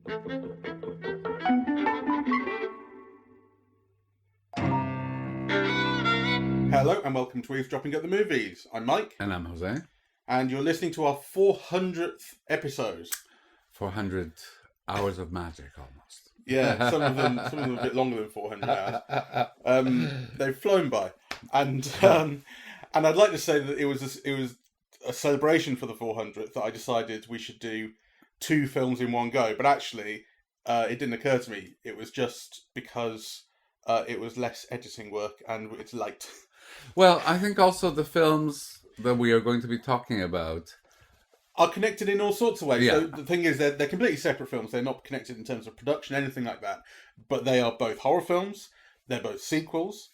Hello and welcome to Eavesdropping at the Movies. I'm Mike. And I'm Jose. And you're listening to our 400th episode. 400 hours of magic, almost. Yeah, some of them a bit longer than 400 hours. They've flown by. And I'd like to say that it was a celebration for the 400th that I decided we should do 2 films in one go. But actually, it didn't occur to me. It was just because it was less editing work and it's late. Well, I think also the films that we are going to be talking about are connected in all sorts of ways. Yeah. So the thing is, they're completely separate films. They're not connected in terms of production, anything like that. But they are both horror films. They're both sequels.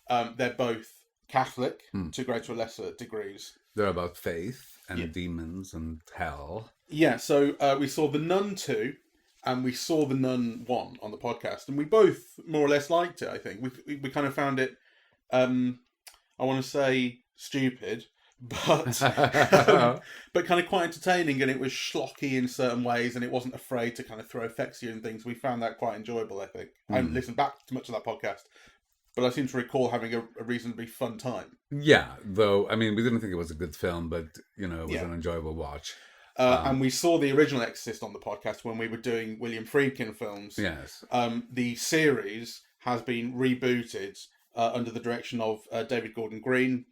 They're both Catholic to greater or lesser degrees. They're about faith and demons and hell. Yeah, so we saw The Nun II and we saw The Nun I on the podcast. And we both more or less liked it, I think. We kind of found it, I want to say, stupid. But kind of quite entertaining, and it was schlocky in certain ways, and it wasn't afraid to kind of throw effects at you and things. We found that quite enjoyable, I think. I haven't listened back to much of that podcast, but I seem to recall having a reasonably fun time. Yeah, though, I mean, we didn't think it was a good film, but, you know, it was an enjoyable watch. And we saw the original Exorcist on the podcast when we were doing William Friedkin films. Yes. The series has been rebooted under the direction of David Gordon Green.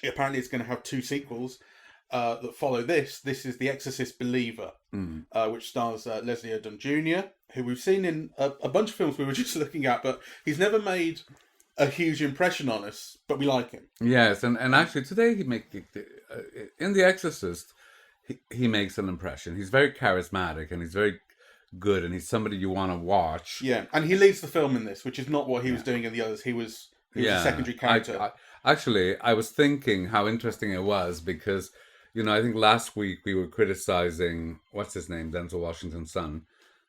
Apparently it's going to have 2 sequels that follow this. This is The Exorcist Believer, which stars Leslie Odom Jr., who we've seen in a bunch of films we were just looking at, but he's never made a huge impression on us, but we like him. Yes, and actually today in The Exorcist, he makes an impression. He's very charismatic, and he's very good, and he's somebody you want to watch. Yeah, and he leads the film in this, which is not what he was doing in the others. He was a secondary character. Actually, I was thinking how interesting it was because, you know, I think last week we were criticizing, what's his name, Denzel Washington's son.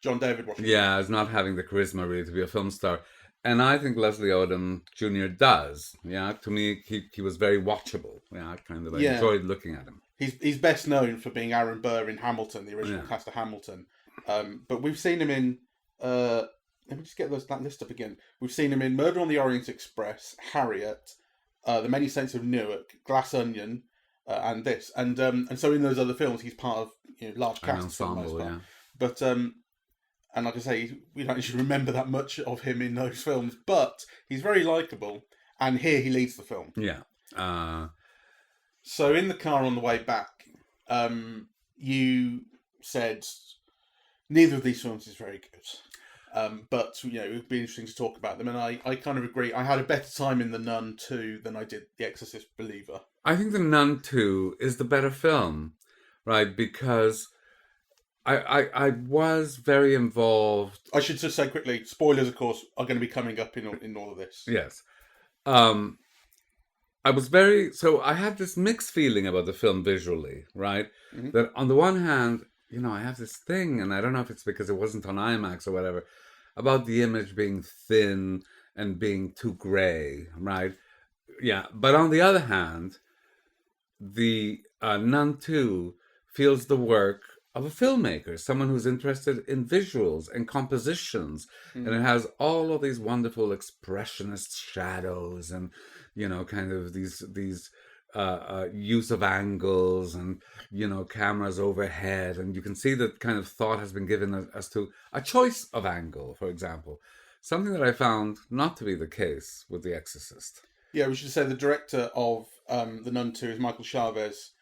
John David Washington. Yeah, as not having the charisma really to be a film star. And I think Leslie Odom Jr. does. Yeah, to me, he was very watchable. Yeah, I enjoyed looking at him. He's best known for being Aaron Burr in Hamilton, the original cast of Hamilton. But we've seen him in... let me just get that list up again. We've seen him in Murder on the Orient Express, Harriet... The Many Saints of Newark, Glass Onion, and this, and so in those other films he's part of large casts for the most part. Yeah. But and like I say, we don't actually remember that much of him in those films, but he's very likable, and here he leads the film. Yeah. So in the car on the way back, you said neither of these films is very good. But, it would be interesting to talk about them. And I kind of agree. I had a better time in The Nun II than I did The Exorcist Believer. I think The Nun II is the better film, right? Because I was very involved. I should just say quickly, spoilers, of course, are going to be coming up in all of this. Yes. I had this mixed feeling about the film visually, right? Mm-hmm. That on the one hand, I have this thing, and I don't know if it's because it wasn't on IMAX or whatever, about the image being thin and being too grey, right? Yeah, but on the other hand, the Nun II feels the work of a filmmaker, someone who's interested in visuals and compositions, and it has all of these wonderful expressionist shadows and, kind of these use of angles and, cameras overhead. And you can see that kind of thought has been given as to a choice of angle, for example. Something that I found not to be the case with The Exorcist. Yeah, we should say the director of The Nun II is Michael Chavez,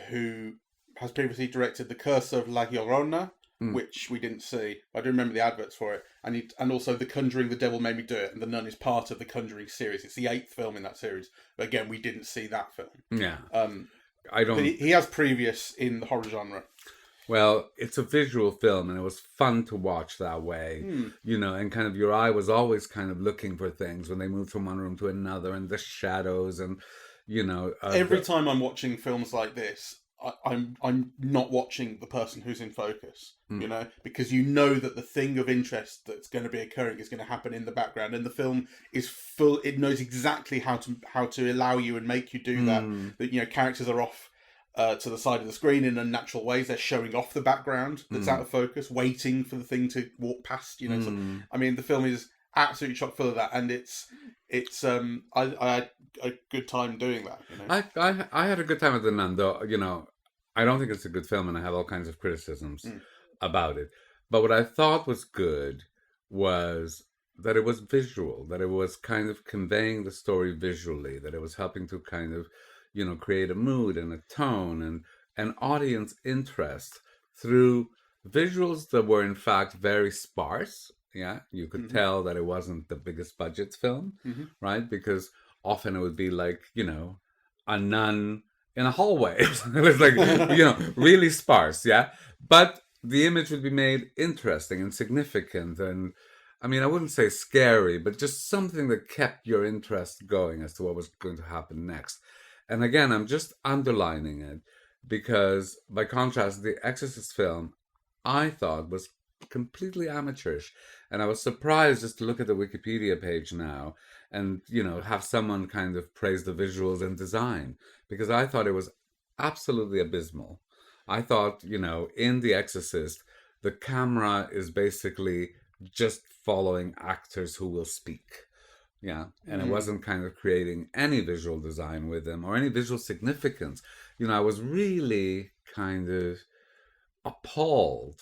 who has previously directed The Curse of La Llorona, which we didn't see. I do remember the adverts for it. And also The Conjuring, The Devil Made Me Do It. And The Nun is part of the Conjuring series. It's the 8th film in that series. But again, we didn't see that film. Yeah. I don't. But he has previous in the horror genre. Well, it's a visual film, and it was fun to watch that way. And kind of your eye was always kind of looking for things when they moved from one room to another, and the shadows, and every time I'm watching films like this, I'm not watching the person who's in focus, because that the thing of interest that's going to be occurring is going to happen in the background, and the film is full. It knows exactly how to allow you and make you do that. That characters are off to the side of the screen in unnatural ways. They're showing off the background that's out of focus, waiting for the thing to walk past. So, I mean, the film is absolutely chock full of that, and I had a good time doing that. I had a good time with The Nun, though. I don't think it's a good film, and I have all kinds of criticisms about it. But what I thought was good was that it was visual, that it was kind of conveying the story visually, that it was helping to kind of, create a mood and a tone and an audience interest through visuals that were in fact very sparse. Yeah, you could tell that it wasn't the biggest budget film, right? Because often it would be like, a nun in a hallway. It was like, really sparse, yeah? But the image would be made interesting and significant and, I mean, I wouldn't say scary, but just something that kept your interest going as to what was going to happen next. And again, I'm just underlining it because, by contrast, the Exorcist film, I thought, was completely amateurish. And I was surprised just to look at the Wikipedia page now and, have someone kind of praise the visuals and design, because I thought it was absolutely abysmal. I thought, in The Exorcist, the camera is basically just following actors who will speak. Yeah. And it wasn't kind of creating any visual design with them or any visual significance. I was really kind of appalled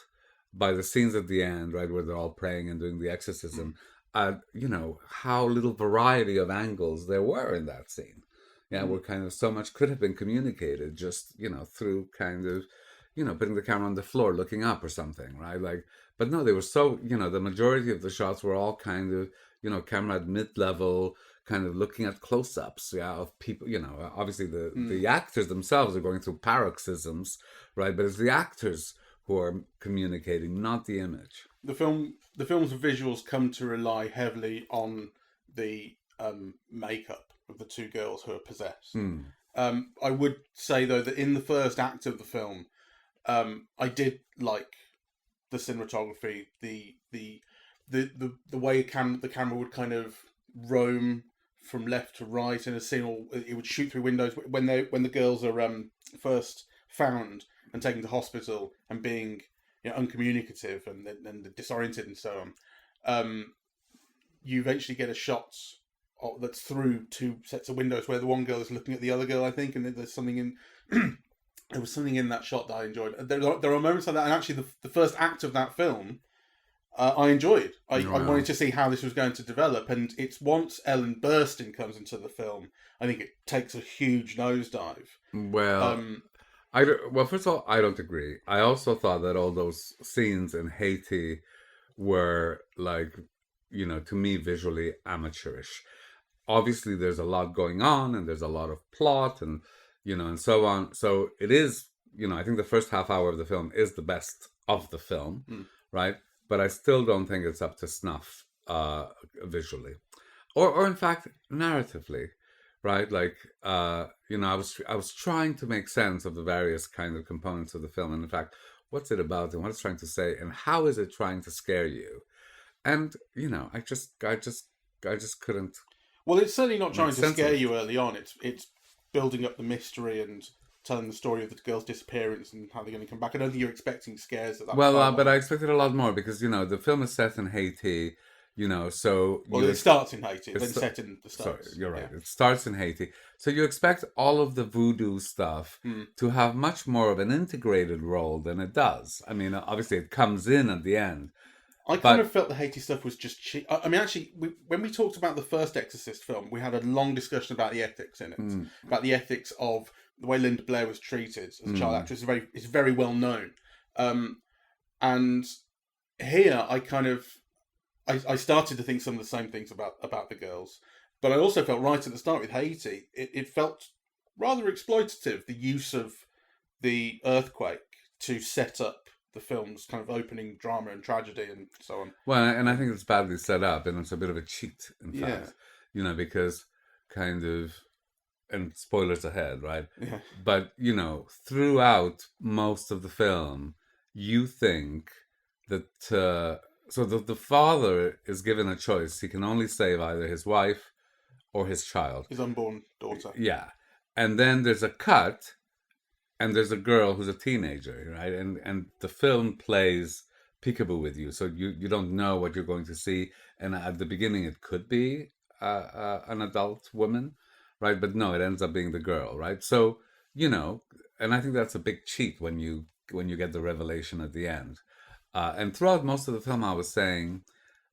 by the scenes at the end, right, where they're all praying and doing the exorcism, how little variety of angles there were in that scene. Yeah, where kind of so much could have been communicated just, through kind of, putting the camera on the floor, looking up or something, right? Like, but no, they were so, the majority of the shots were all kind of, camera at mid-level, kind of looking at close-ups, of people, obviously the actors themselves are going through paroxysms, right? But it's the actors who are communicating, not the image. The film's visuals come to rely heavily on the makeup of the two girls who are possessed. I would say, though, that in the first act of the film, I did like the cinematography, the way the camera would kind of roam from left to right in a scene, or it would shoot through windows when the girls are first found and taken to hospital and being uncommunicative and disoriented and so on. You eventually get a shot that's through two sets of windows where the one girl is looking at the other girl, I think, and there's something in there was something in that shot that I enjoyed. There are moments like that, and actually the first act of that film I enjoyed. I wanted to see how this was going to develop, and it's once Ellen Burstyn comes into the film, I think it takes a huge nosedive. Well, first of all, I don't agree. I also thought that all those scenes in Haiti were, like, to me, visually amateurish. Obviously, there's a lot going on, and there's a lot of plot, and and so on. So it is, I think the first half hour of the film is the best of the film, right? But I still don't think it's up to snuff visually, or in fact, narratively. Right, like I was trying to make sense of the various kind of components of the film, and in fact, what's it about, and what it's trying to say, and how is it trying to scare you? And I just couldn't. Well, it's certainly not trying to scare you early on. It's building up the mystery and telling the story of the girl's disappearance and how they're going to come back. I don't think you're expecting scares at that. Well, but I expected a lot more because the film is set in Haiti. So... Well, it starts in Haiti, then set in the States. Sorry, you're right. Yeah. It starts in Haiti. So you expect all of the voodoo stuff to have much more of an integrated role than it does. I mean, obviously it comes in at the end. I kind of felt the Haiti stuff was just cheap. I mean, actually, when we talked about the first Exorcist film, we had a long discussion about the ethics in it. About the ethics of the way Linda Blair was treated as a child actress. It's very well known. And here, I started to think some of the same things about the girls, but I also felt right at the start with Haiti. It felt rather exploitative, the use of the earthquake to set up the film's kind of opening drama and tragedy and so on. Well, and I think it's badly set up, and it's a bit of a cheat, in fact. Because kind of, and spoilers ahead, right? Yeah. But, throughout most of the film, you think that... So the father is given a choice. He can only save either his wife or his child. His unborn daughter. Yeah. And then there's a cut, and there's a girl who's a teenager, right? And the film plays peekaboo with you, so you don't know what you're going to see. And at the beginning, it could be an adult woman, right? But no, it ends up being the girl, right? So and I think that's a big cheat when you get the revelation at the end. And throughout most of the film, I was saying,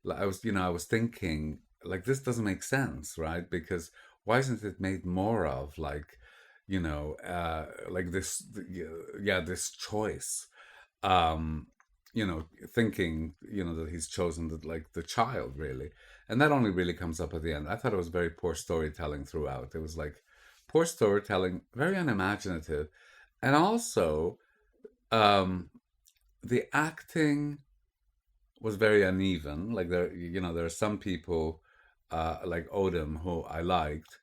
I was thinking, like, this doesn't make sense, right? Because why isn't it made more of, like, like this, this choice, thinking, that he's chosen the child, really. And that only really comes up at the end. I thought it was very poor storytelling throughout. It was like poor storytelling, very unimaginative. And also, the acting was very uneven. Like, there are some people, like Odom, who I liked.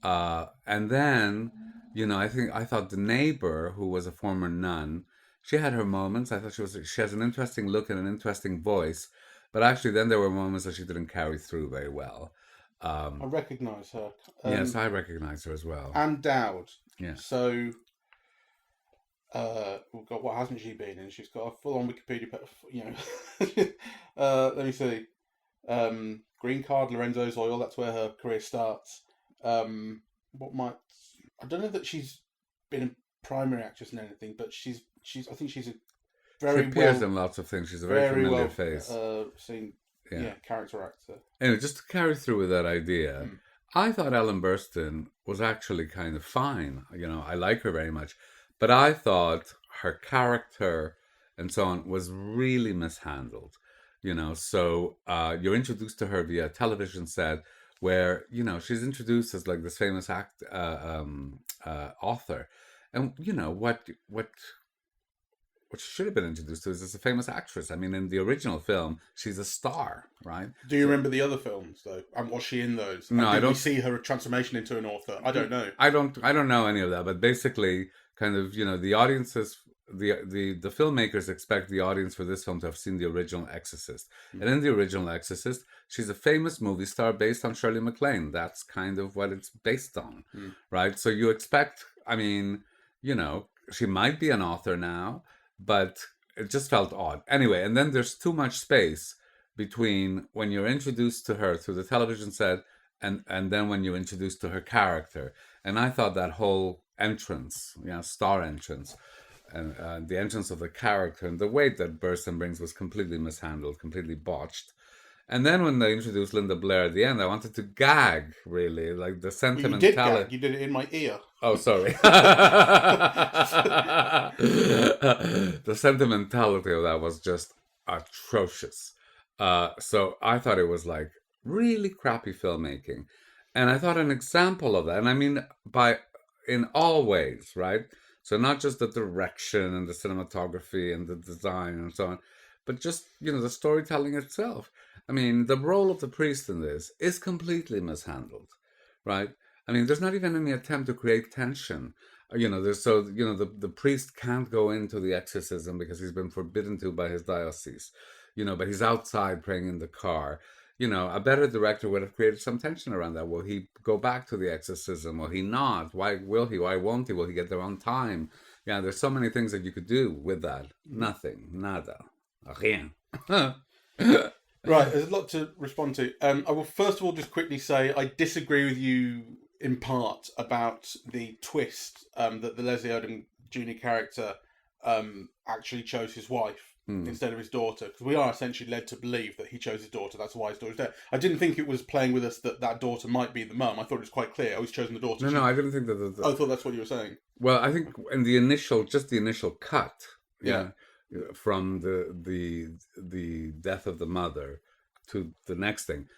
And then, I thought the neighbor, who was a former nun, she had her moments. I thought she has an interesting look and an interesting voice, but actually then there were moments that she didn't carry through very well. I recognise her. Yes, I recognise her as well. Anne Dowd. Yeah. So, we've got, what hasn't she been in? She's got a full-on Wikipedia, let me see. Green Card, Lorenzo's Oil, that's where her career starts. I don't know that she's been a primary actress in anything, but I think she's a very she appears in lots of things. She's a very familiar face. Seen, character actor. Anyway, just to carry through with that idea, I thought Ellen Burstyn was actually kind of fine. I like her very much, but I thought her character and so on was really mishandled. So you're introduced to her via a television set where, she's introduced as like this famous author. And, what she should have been introduced to is as a famous actress. I mean, in the original film, she's a star, right? Do you remember the other films, though? And was she in those? No, I don't. We see her transformation into an author? I don't know. I don't know any of that. But basically, kind of, the audiences, the filmmakers expect the audience for this film to have seen the original Exorcist. And in the original Exorcist, she's a famous movie star based on Shirley MacLaine. That's kind of what it's based on, right? So you expect, I mean, she might be an author now, but it just felt odd. Anyway, and then there's too much space between when you're introduced to her through the television set and then when you're introduced to her character. And I thought that whole entrance, star entrance, and the entrance of the character and the weight that Burstyn brings was completely mishandled, completely botched. And then when they introduced Linda Blair at the end, I wanted to gag, really, like the sentimentality. You did gag. You did it in my ear. Oh, sorry. The sentimentality of that was just atrocious. So I thought it was like really crappy filmmaking. And I thought an example of that, and I mean in all ways, right? So not just the direction and the cinematography and the design and so on, but just, the storytelling itself. I mean, the role of the priest in this is completely mishandled, right? I mean, there's not even any attempt to create tension. The priest can't go into the exorcism because he's been forbidden to by his diocese, but he's outside praying in the car. A better director would have created some tension around that. Will he go back to the exorcism? Will he not? Why will he? Why won't he? Will he get there on time? Yeah, there's so many things that you could do with that. Nothing. Nada. Rien. Right, there's a lot to respond to. I will first of all just quickly say I disagree with you in part about the twist that the Leslie Odom Jr. character actually chose his wife instead of his daughter, because we are essentially led to believe that he chose his daughter. That's why his daughter's dead. I didn't think it was playing with us that daughter might be the mum. I thought it was quite clear. I was chosen the daughter. No, I didn't think that. I thought that's what you were saying. Well, I think in the initial cut, from the death of the mother to the next thing,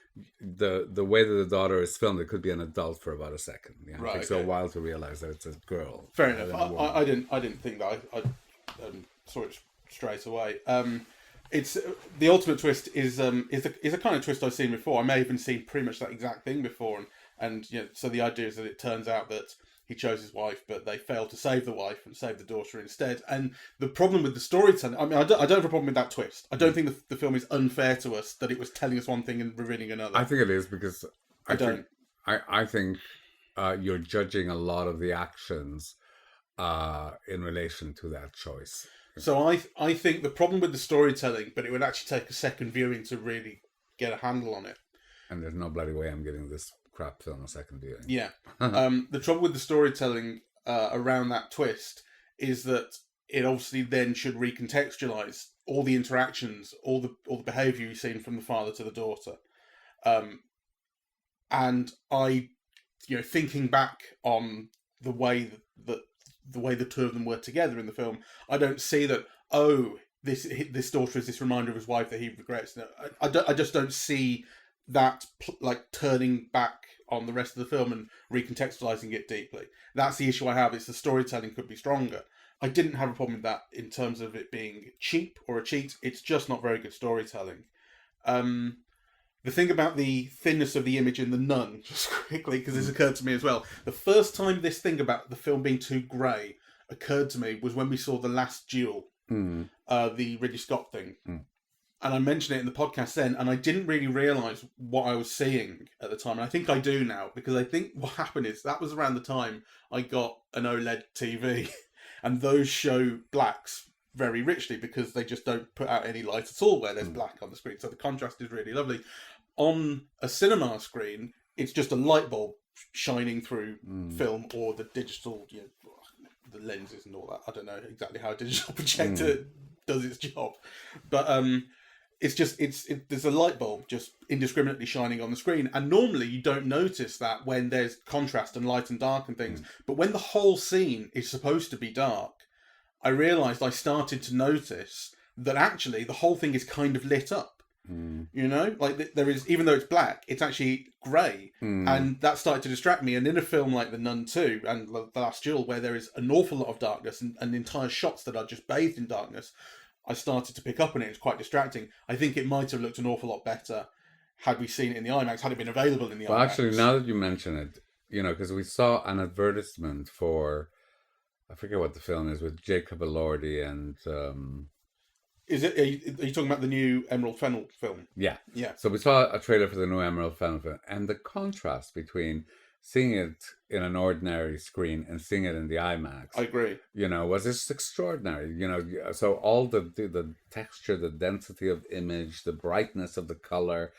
the way that the daughter is filmed, it could be an adult for about a second. It takes a while to realize that it's a girl. Fair enough. I didn't think that. I saw it straight away. It's the ultimate twist is a kind of twist I've seen before. I may have even seen pretty much that exact thing before, and so the idea is that it turns out that he chose his wife, but they failed to save the wife and save the daughter instead. And the problem with the storytelling, I mean, I don't have a problem with that twist. I don't think the film is unfair to us that it was telling us one thing and revealing another. I think it is because I think you're judging a lot of the actions in relation to that choice. So I think the problem with the storytelling, but it would actually take a second viewing to really get a handle on it. And there's no bloody way I'm getting this crap film a second viewing. Yeah. The trouble with the storytelling around that twist is that it obviously then should recontextualize all the interactions, all the behaviour you've seen from the father to the daughter. And I, thinking back on the way that the two of them were together in the film, I don't see that, this daughter is this reminder of his wife that he regrets. No, I just don't see that turning back on the rest of the film and recontextualizing it deeply. That's the issue I have. It's the storytelling could be stronger. I didn't have a problem with that in terms of it being cheap or a cheat. It's just not very good storytelling. The thing about the thinness of the image in The Nun, just quickly, because this occurred to me as well. The first time this thing about the film being too grey occurred to me was when we saw The Last Duel, the Ridley Scott thing. And I mentioned it in the podcast then, and I didn't really realise what I was seeing at the time. And I think I do now, because I think what happened is that was around the time I got an OLED TV, and those show blacks very richly because they just don't put out any light at all where there's black on the screen. So the contrast is really lovely. On a cinema screen, it's just a light bulb shining through film or the digital, the lenses and all that. I don't know exactly how a digital projector does its job, but there's a light bulb just indiscriminately shining on the screen, and normally you don't notice that when there's contrast and light and dark and things. But when the whole scene is supposed to be dark, I realised I started to notice that actually the whole thing is kind of lit up. There is, even though it's black, it's actually grey, and that started to distract me. And in a film like The Nun II and The Last Duel, where there is an awful lot of darkness and entire shots that are just bathed in darkness, I started to pick up on it. It's quite distracting. I think it might have looked an awful lot better had we seen it in the IMAX, had it been available in the IMAX. Well, actually, now that you mention it, because we saw an advertisement for, I forget what the film is, with Jacob Elordi and... Are you talking about the new Emerald Fennell film? Yeah. Yeah. So we saw a trailer for the new Emerald Fennell film, and the contrast between seeing it in an ordinary screen and seeing it in the IMAX, I agree, was just extraordinary. So all the texture, the density of image, the brightness of the color,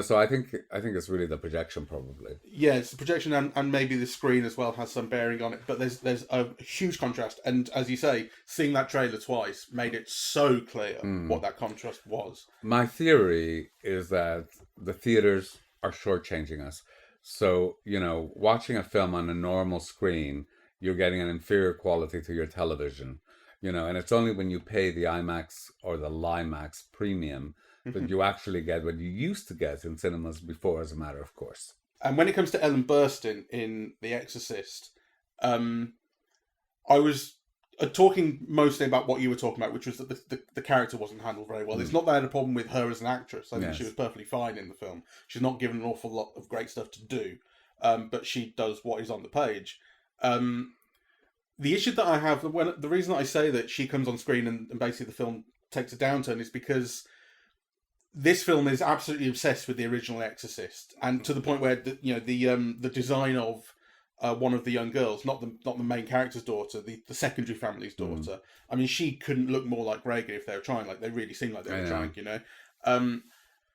so I think it's really the projection, probably. Yeah, it's the projection, and maybe the screen as well has some bearing on it. But there's a huge contrast, and as you say, seeing that trailer twice made it so clear what that contrast was. My theory is that the theaters are shortchanging us. So watching a film on a normal screen, you're getting an inferior quality to your television. And it's only when you pay the IMAX or the LIMAX premium that you actually get what you used to get in cinemas before, as a matter of course. And when it comes to Ellen Burstyn in The Exorcist, I was talking mostly about what you were talking about, which was that the character wasn't handled very well. It's not that I had a problem with her as an actress. I think she was perfectly fine in the film. She's not given an awful lot of great stuff to do, but she does what is on the page. The issue that I have, the reason that I say that she comes on screen and basically the film takes a downturn, is because this film is absolutely obsessed with the original Exorcist, and to the point where the design of one of the young girls, not the main character's daughter, the secondary family's daughter. I mean, she couldn't look more like Reagan if they were trying. Like, they really seemed like they were trying,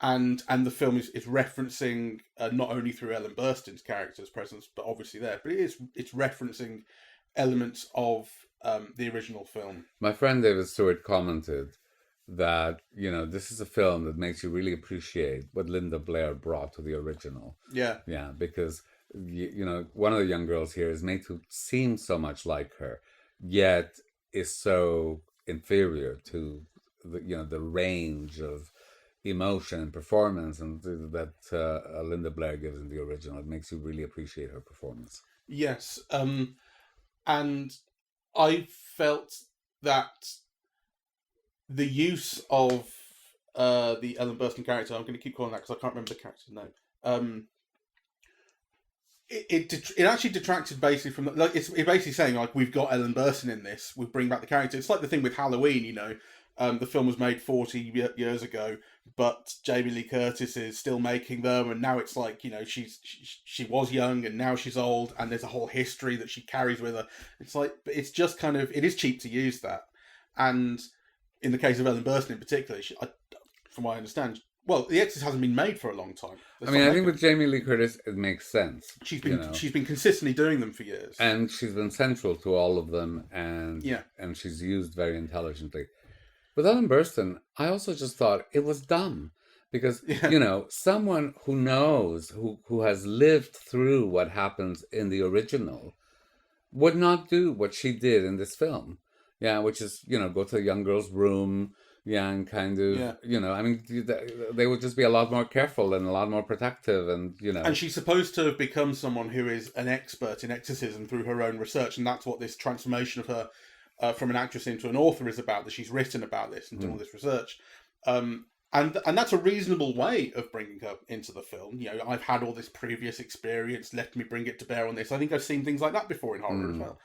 And the film is referencing not only through Ellen Burstyn's character's presence, but obviously there, but it's referencing elements of the original film. My friend David Stewart commented that this is a film that makes you really appreciate what Linda Blair brought to the original. Yeah, because one of the young girls here is made to seem so much like her, yet is so inferior to the range of emotion and performance and that Linda Blair gives in the original. It makes you really appreciate her performance. Yes, and I felt that the use of the Ellen Burstyn character, I'm going to keep calling that because I can't remember the character's name. It actually detracted basically from it's basically saying, like, we've got Ellen Burstyn in this, we bring back the character. It's like the thing with Halloween, the film was made 40 years ago, but Jamie Lee Curtis is still making them, and now it's like, she was young and now she's old, and there's a whole history that she carries with her. It's like, it's just kind of, it is cheap to use that. And in the case of Ellen Burstyn in particular, from what I understand, well, The Exorcist hasn't been made for a long time. I mean, I think with Jamie Lee Curtis, it makes sense. She's been consistently doing them for years, and she's been central to all of them, and she's used very intelligently. With Ellen Burstyn, I also just thought it was dumb because someone who knows, who has lived through what happens in the original, would not do what she did in this film. Yeah, which is go to a young girl's room. Yeah, and kind of, I mean, they would just be a lot more careful and a lot more protective, and And she's supposed to have become someone who is an expert in exorcism through her own research, and that's what this transformation of her from an actress into an author is about. That she's written about this and done all this research, and that's a reasonable way of bringing her into the film. I've had all this previous experience, let me bring it to bear on this. I think I've seen things like that before in horror as well.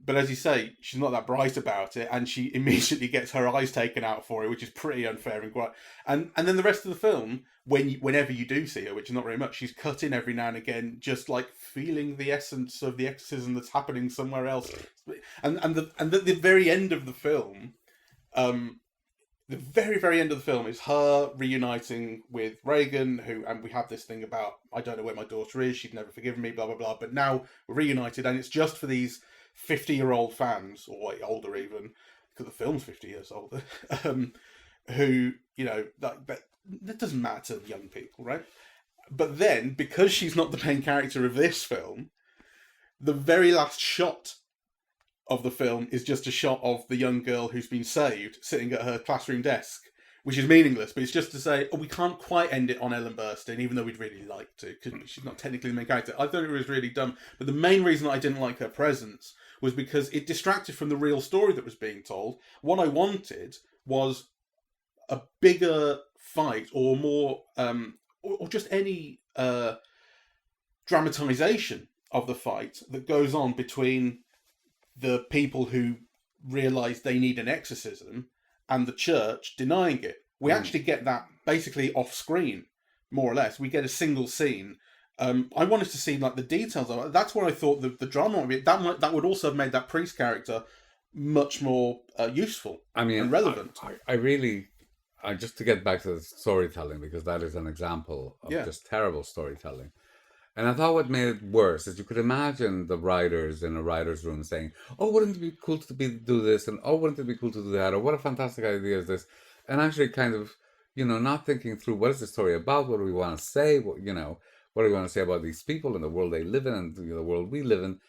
But as you say, she's not that bright about it, and she immediately gets her eyes taken out for it, which is pretty unfair and quite. And then the rest of the film, whenever you do see her, which is not very much, she's cut in every now and again, just like feeling the essence of the exorcism that's happening somewhere else. And the very end of the film, the very, very end of the film is her reuniting with Reagan, and we have this thing about, I don't know where my daughter is, she'd never forgiven me, blah, blah, blah. But now we're reunited, and it's just for these 50-year-old fans, or older even, because the film's 50 years older, who, that doesn't matter to young people, right? But then, because she's not the main character of this film, the very last shot of the film is just a shot of the young girl who's been saved sitting at her classroom desk, which is meaningless, but it's just to say, we can't quite end it on Ellen Burstyn, even though we'd really like to, because she's not technically the main character. I thought it was really dumb, but the main reason I didn't like her presence was because it distracted from the real story that was being told. What I wanted was a bigger fight, or more, or just any dramatization of the fight that goes on between the people who realise they need an exorcism and the church denying it. We actually get that basically off screen, more or less. We get a single scene. I wanted to see like the details of it. That's where I thought the drama would be. That would also have made that priest character much more useful and relevant. I just to get back to the storytelling, because that is an example of just terrible storytelling. And I thought what made it worse is you could imagine the writers in a writer's room saying, oh, wouldn't it be cool to do this? And oh, wouldn't it be cool to do that? Or what a fantastic idea is this? And actually kind of, not thinking through what is the story about? What do we want to say? What do we want to say about these people and the world they live in and the world we live in?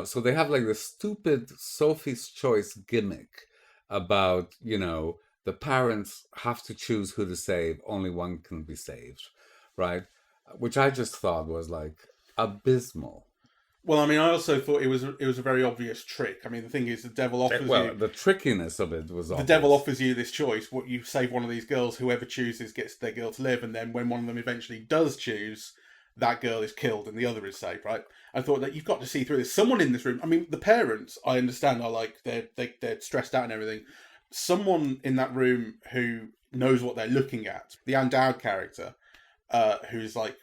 So they have like this stupid Sophie's Choice gimmick about, the parents have to choose who to save. Only one can be saved, right? Which I just thought was like abysmal. Well, I mean, I also thought it was a very obvious trick. I mean, the thing is, the devil offers you... the trickiness of it was obvious. The devil offers you this choice. What you save one of these girls, whoever chooses gets their girl to live, and then when one of them eventually does choose, that girl is killed and the other is saved, right? I thought that you've got to see through this. Someone in this room... I mean, the parents, I understand, are like, they're stressed out and everything. Someone in that room who knows what they're looking at, the Anne Dowd character, who's like,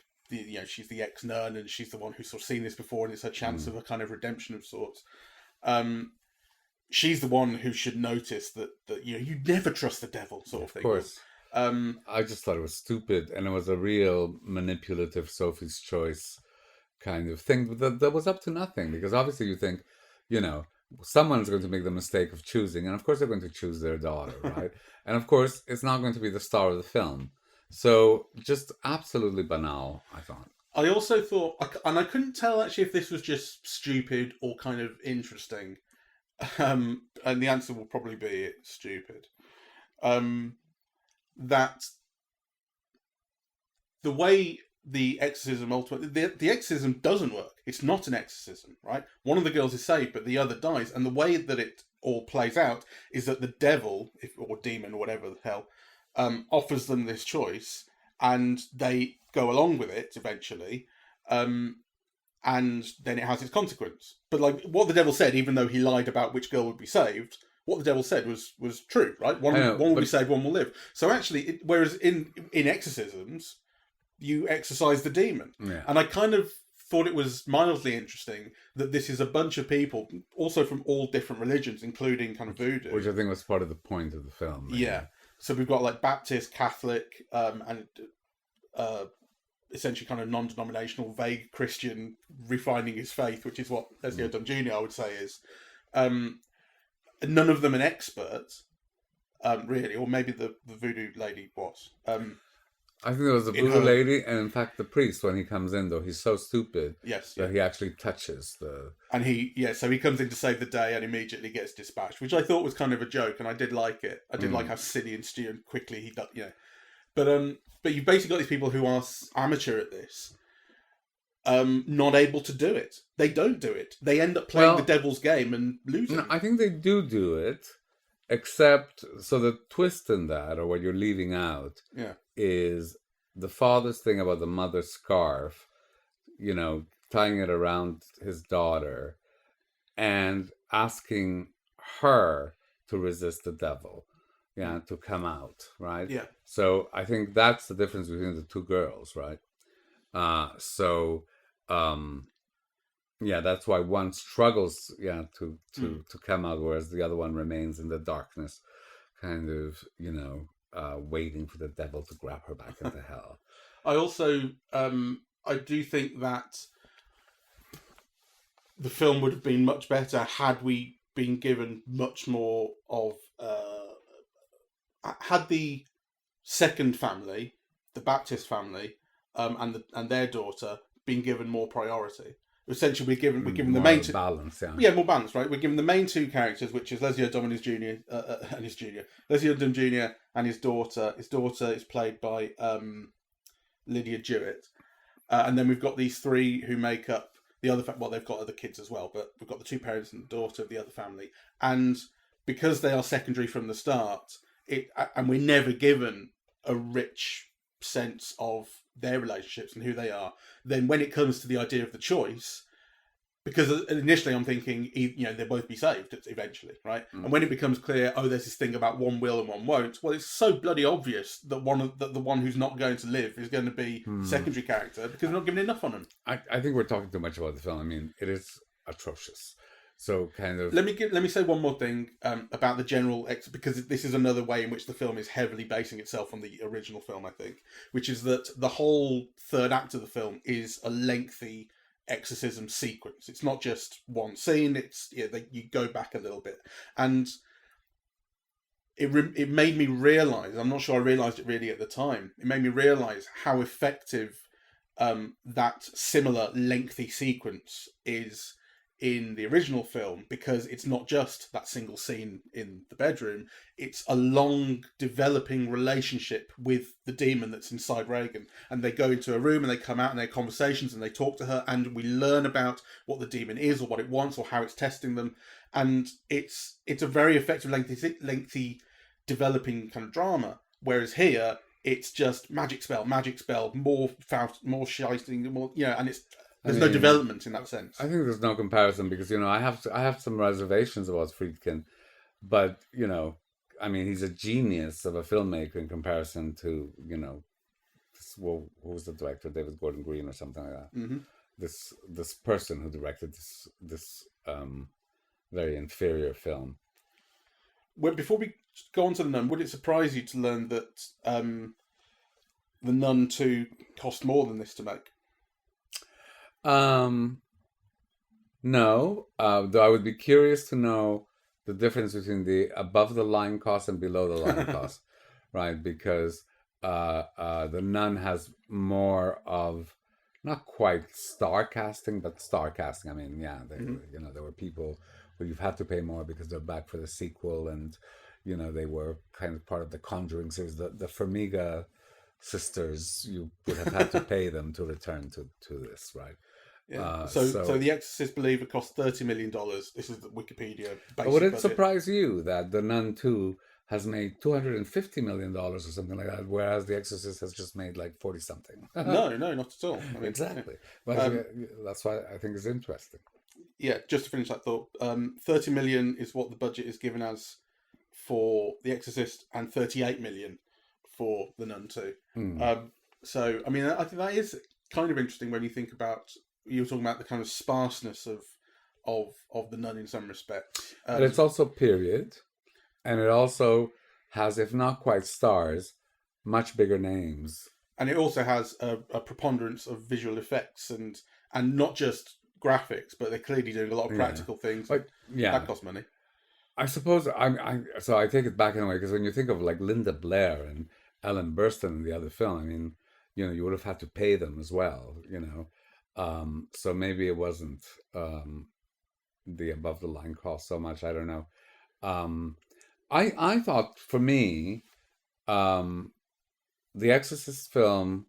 she's the ex-nun, and she's the one who's sort of seen this before, and it's her chance of a kind of redemption of sorts. She's the one who should notice that you never trust the devil, sort of thing. Of course. I just thought it was stupid, and it was a real manipulative Sophie's Choice kind of thing that was up to nothing, because obviously you think, someone's going to make the mistake of choosing, and of course they're going to choose their daughter, right? And of course it's not going to be the star of the film. So just absolutely banal, I thought. I also thought, and I couldn't tell actually if this was just stupid or kind of interesting, and the answer will probably be it's stupid, that the way the exorcism ultimately, the exorcism doesn't work. It's not an exorcism, right? One of the girls is saved, but the other dies. And the way that it all plays out is that the devil, or demon, or whatever the hell, offers them this choice, and they go along with it eventually, and then it has its consequence. But like what the devil said, even though he lied about which girl would be saved, what the devil said was true, right? One will be saved, one will live. So actually, whereas in exorcisms, you exorcise the demon. Yeah. And I kind of thought it was mildly interesting that this is a bunch of people, also from all different religions, including kind of voodoo. Which I think was part of the point of the film. Maybe. Yeah. So we've got like Baptist, Catholic, and essentially kind of non-denominational, vague Christian refining his faith, which is what Leslie Odom Jr. I would say is. None of them an expert, really, or maybe the voodoo lady was. I think there was a voodoo lady, and in fact the priest, when he comes in, though, he's so stupid that he actually touches the... And so he comes in to save the day and immediately gets dispatched, which I thought was kind of a joke, and I did like it. I did like how silly and stupid and quickly he does, But you've basically got these people who are amateur at this, not able to do it. They don't do it. They end up playing the devil's game and losing. No, I think they do it, except, so the twist in that, or what you're leaving out, is the father's thing about the mother's scarf, tying it around his daughter and asking her to resist the devil, to come out, right? Yeah. So I think that's the difference between the two girls, right? That's why one struggles, to come out, whereas the other one remains in the darkness, kind of, waiting for the devil to grab her back into hell. I also, I do think that the film would have been much better had we been given much more of, had the second family, the Baptist family, and their daughter been given more priority. Essentially, we're given the main two balance, more balance, right? We're given the main two characters, which is Leslie Odom and his Leslie Odom Jr. and his daughter. His daughter is played by Lydia Jewett, and then we've got these three who make up the other. Well, they've got other kids as well, but we've got the two parents and the daughter of the other family, and because they are secondary from the start, and we're never given a rich sense of their relationships and who they are, then when it comes to the idea of the choice, because initially I'm thinking, they'll both be saved eventually, right? And when it becomes clear, there's this thing about one will and one won't, well, it's so bloody obvious that the one who's not going to live is going to be the secondary character, because we're not giving enough on him. I think we're talking too much about the film. I mean, it is atrocious. So kind of... Let me say one more thing about the general... because this is another way in which the film is heavily basing itself on the original film, I think, which is that the whole third act of the film is a lengthy exorcism sequence. It's not just one scene. It's you go back a little bit. And it made me realise, I'm not sure I realised it really at the time, it made me realise how effective that similar lengthy sequence is in the original film, because it's not just that single scene in the bedroom, it's a long developing relationship with the demon that's inside Reagan, and they go into a room and they come out and they have conversations and they talk to her, and we learn about what the demon is or what it wants or how it's testing them, and it's a very effective lengthy developing kind of drama, whereas here it's just magic spell, more shysting, more, and there's no development in that sense. I think there's no comparison because, I have some reservations about Friedkin, but, he's a genius of a filmmaker in comparison to, who was the director, David Gordon Green or something like that. Mm-hmm. This person who directed this very inferior film. Well, before we go on to The Nun, would it surprise you to learn that The Nun II cost more than this to make? No, though I would be curious to know the difference between the above the line cost and below the line cost, right? Because The Nun has more of, not quite star casting, but star casting. I mean, there were people who you've had to pay more because they're back for the sequel, and they were kind of part of the Conjuring series. The Farmiga sisters, you would have had to pay them to return to this, right? Yeah. So The Exorcist believe it cost $30 million. This is the Wikipedia basic would it budget. surprise you that The Nun II has made $250 million or something like that, whereas The Exorcist has just made like 40-something? No, not at all. Exactly. But that's why I think it's interesting. Yeah, just to finish that thought, 30 million is what the budget is given as for The Exorcist, and 38 million for The Nun II. So, I mean, I think that is kind of interesting when you think about, you were talking about the kind of sparseness of The Nun in some respects. But it's also period, and it also has, if not quite stars, much bigger names. And it also has a preponderance of visual effects and not just graphics, but they're clearly doing a lot of practical things. But, that costs money. I suppose so I take it back in a way, because when you think of like Linda Blair and Ellen Burstyn in the other film, I mean, you would have had to pay them as well, so maybe it wasn't the above the line cost so much. I don't know. I thought, for me, the Exorcist film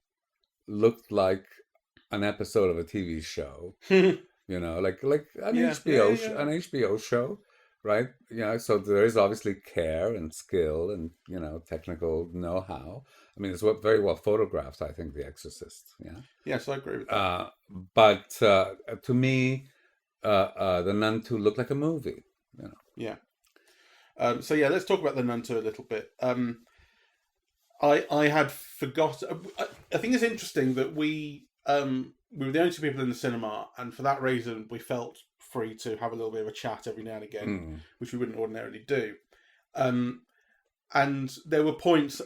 looked like an episode of a TV show, like an HBO show, right? So there is obviously care and skill and technical know-how. I mean, it's very well photographed, I think, The Exorcist. Yeah. Yes, I agree with that. But to me, The Nun II looked like a movie. Yeah. So yeah, let's talk about The Nun II a little bit. I had forgotten. I think it's interesting that we were the only two people in the cinema, and for that reason, we felt free to have a little bit of a chat every now and again, which we wouldn't ordinarily do. And there were points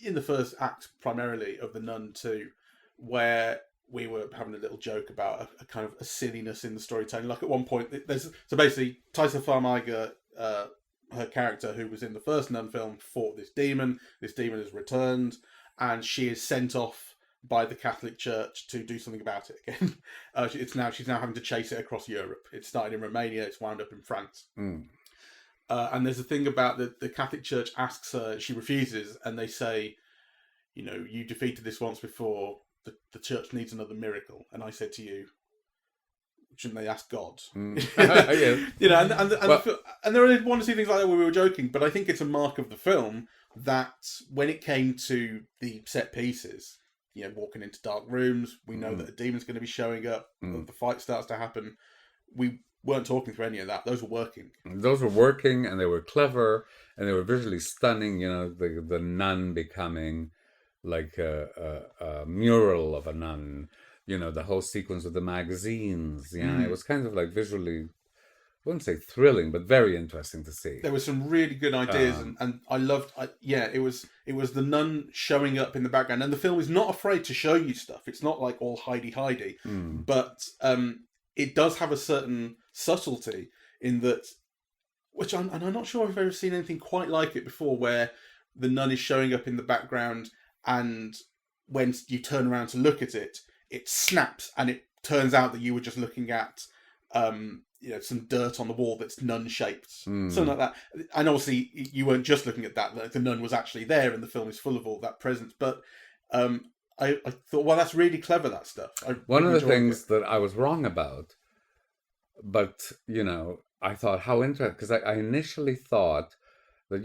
in the first act, primarily, of The Nun II, where we were having a little joke about a kind of a silliness in the storytelling. Like at one point, so basically, Taissa Farmiga, her character who was in the first Nun film, fought this demon. This demon has returned, and she is sent off by the Catholic Church to do something about it again. She's now having to chase it across Europe. It started in Romania. It's wound up in France. And there's a thing about the Catholic Church asks her, she refuses, and they say, you defeated this once before. The church needs another miracle. And I said to you, shouldn't they ask God? Yes. And there are one or two things like that where we were joking, but I think it's a mark of the film that when it came to the set pieces, walking into dark rooms, we know that a demon's going to be showing up, the fight starts to happen. We weren't talking through any of that. Those were working. Those were working, and they were clever, and they were visually stunning. The nun becoming like a mural of a nun. The whole sequence with the magazines. It was kind of like visually, I wouldn't say thrilling, but very interesting to see. There were some really good ideas, and I loved. It was the nun showing up in the background, and the film is not afraid to show you stuff. It's not like all hidey, but it does have a certain subtlety in that, and I'm not sure I've ever seen anything quite like it before, where the nun is showing up in the background, and when you turn around to look at it, it snaps, and it turns out that you were just looking at, some dirt on the wall that's nun-shaped, something like that. And obviously, you weren't just looking at that; like the nun was actually there, and the film is full of all that presence. But I thought, well, that's really clever, that stuff. One of the things that I was wrong about, but I thought how interesting, because I initially thought that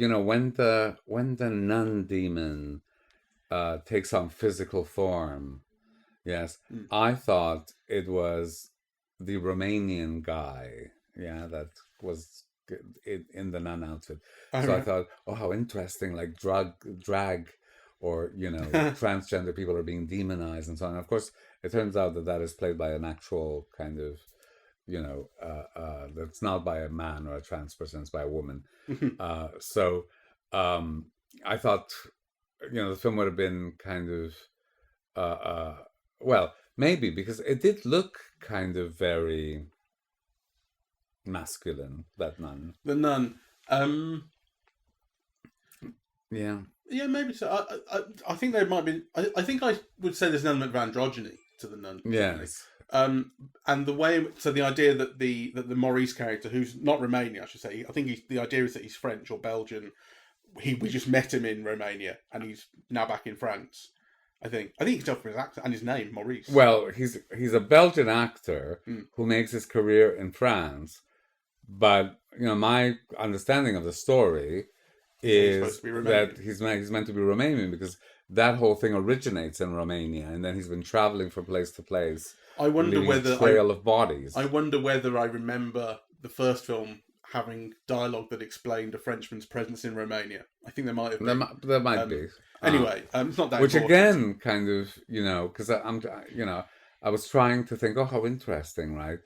when the nun demon takes on physical form. Yes, I thought it was the Romanian guy, that was in the nun outfit. So I thought, oh, how interesting, like drag, or, transgender people are being demonized and so on. And of course, it turns out that is played by an actual kind of, that's not by a man or a trans person, it's by a woman. So I thought, the film would have been kind of, well, maybe, because it did look kind of very masculine, that nun. The nun. Yeah, maybe so. I think there might be. I think I would say there's an element of androgyny to the nun. Yes. And the way, so the idea that the Maurice character, who's not Romanian, I should say, I think the idea is that he's French or Belgian. We just met him in Romania, and he's now back in France. I think you can tell from his accent and his name, Maurice. Well, he's a Belgian actor who makes his career in France, but my understanding of the story is that he's meant to be Romanian, because that whole thing originates in Romania, and then he's been traveling from place to place. I wonder whether a trail of bodies. I wonder whether I remember the first film having dialogue that explained a Frenchman's presence in Romania. I think there might have been. There might be. Anyway, it's not that. Which important. Again, kind of, because I was trying to think, oh, how interesting, right?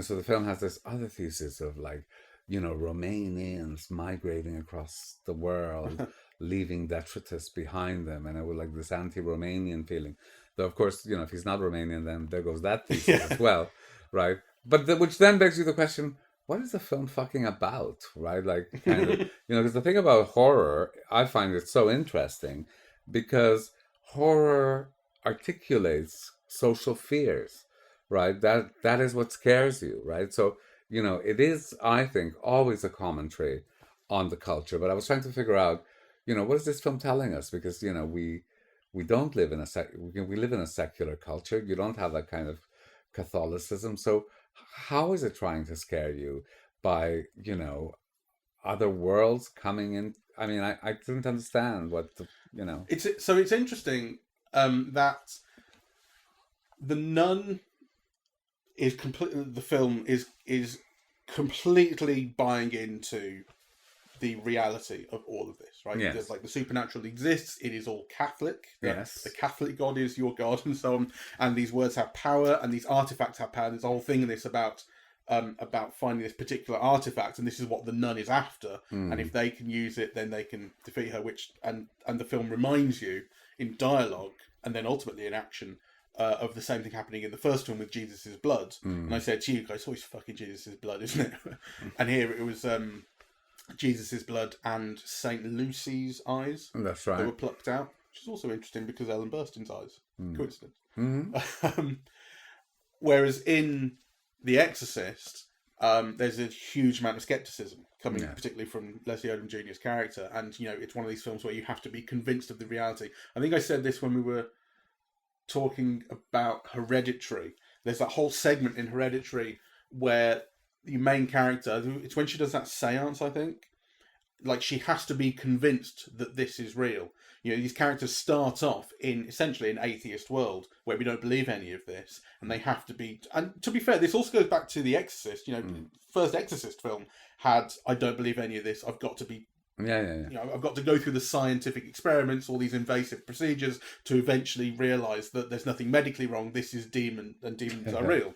So the film has this other thesis of like, Romanians migrating across the world, leaving detritus behind them, and it was like this anti-Romanian feeling. Though, of course, if he's not Romanian, then there goes that thesis as well, right? But which then begs you the question, what is the film fucking about, right? Like, kind of, because the thing about horror, I find it so interesting, because horror articulates social fears, right? That is what scares you, right? So, it is, I think, always a commentary on the culture. But I was trying to figure out, what is this film telling us? Because, we don't live in we live in a secular culture. You don't have that kind of Catholicism. So how is it trying to scare you by, other worlds coming in? I mean, I didn't understand what It's interesting that the Nun is completely. The film is completely buying into the reality of all of this, right? Yes. There's like the supernatural exists. It is all Catholic. Yes. The Catholic God is your God, and so on. And these words have power, and these artifacts have power. There's a whole thing in this about finding this particular artifact, and this is what the nun is after. And if they can use it, then they can defeat her. And the film reminds you in dialogue, and then ultimately in action, of the same thing happening in the first one with Jesus' blood. And I said to you guys, it's always fucking Jesus' blood, isn't it? And here it was Jesus' blood and Saint Lucy's eyes. That's right. That were plucked out, which is also interesting because Ellen Burstyn's eyes. Coincidence. Whereas in The Exorcist, there's a huge amount of skepticism coming, particularly from Leslie Odom Jr.'s character. And, it's one of these films where you have to be convinced of the reality. I think I said this when we were talking about Hereditary. There's that whole segment in Hereditary where the main character, it's when she does that seance, I think, like she has to be convinced that this is real. These characters start off in essentially an atheist world where we don't believe any of this, and they have to be. And to be fair, this also goes back to The Exorcist. First Exorcist film had, I don't believe any of this. I've got to be. I've got to go through the scientific experiments, all these invasive procedures, to eventually realise that there's nothing medically wrong. This is demon, and demons are real.